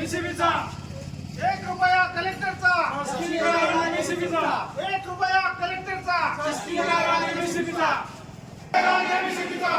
एमएससीबीचा 1 रुपया कलेक्टरचा शासकीय गाळा एमएससीबीचा 1 रुपया कलेक्टरचा शासकीय गाळा एमएससीबीचा एमएससीबीचा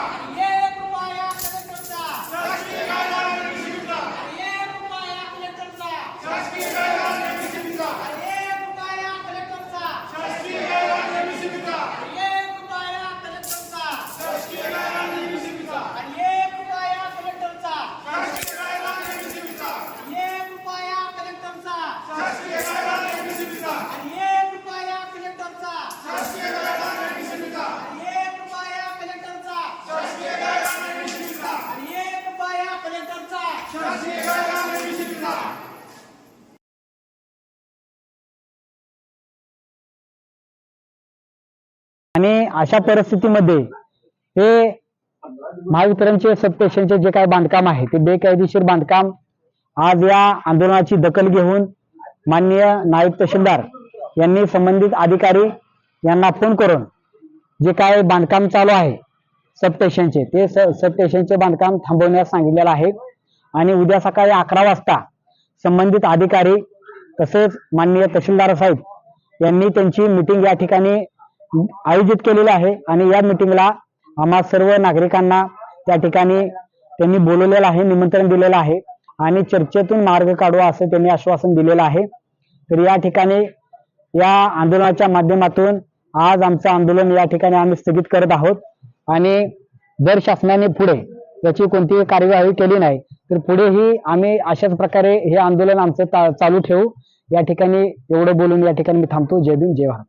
1 रुपया कलेक्टरचा शासकीय गाळा एमएससीबीचा 1 रुपया कलेक्टरचा शासकीय गाळा एमएससीबीचा 1 रुपया कलेक्टरचा शासकीय गाळा एमएससीबीचा 1 रुपया कलेक्टरचा शासकीय गाळा एमएससीबीचा 1 रुपया कलेक्टरचा शासकीय गाळा एमएससीबीचा 1 रुपया कलेक्टरचा शासकीय गाळा एमएससीबीचा 1 रुपया कलेक्टरचा शासकीय गाळा एमएससीबीचा 1 रुपया कलेक्टरचा शासकीय गाळा एमएससीबीचा 1 रुपया कलेक्टरचा शासकीय गाळा एमएससीबीचा आणि अशा परिस्थितीमध्ये हे महावितरणचे सबस्टेशनचे जे काही बांधकाम आहे ते बेकायदेशीर बांधकाम आज या आंदोलनाची दखल घेऊन माननीय नायब तहसीलदार यांनी संबंधित अधिकारी यांना फोन करून जे काय बांधकाम चालू आहे सबस्टेशनचे ते सबस्टेशनचे बांधकाम थांबवण्यास सांगितलेलं आहे आणि उद्या सकाळी 11 वाजता संबंधित अधिकारी तसेच माननीय तहसीलदार साहेब यांनी त्यांची मीटिंग या ठिकाणी आयोजित केलेली आहे आणि या मीटिंगला आम्हा सर्व नागरिकांना त्या ठिकाणी त्यांनी बोलवलेलं आहे, निमंत्रण दिलेलं आहे आणि चर्चेतून मार्ग काढू असं त्यांनी आश्वासन दिलेलं आहे। तर या ठिकाणी या आंदोलनाच्या माध्यमातून आज आमचं आंदोलन या ठिकाणी आम्ही स्थगित करत आहोत आणि जर शासनाने पुढे याची कोणतीही कार्यवाही केली नाही तर पुढेही आम्ही अशाच प्रकारे हे आंदोलन आमचं चालू ठेवू। या ठिकाणी एवढं बोलून या ठिकाणी मी थांबतो। जय भीम, जय भारत।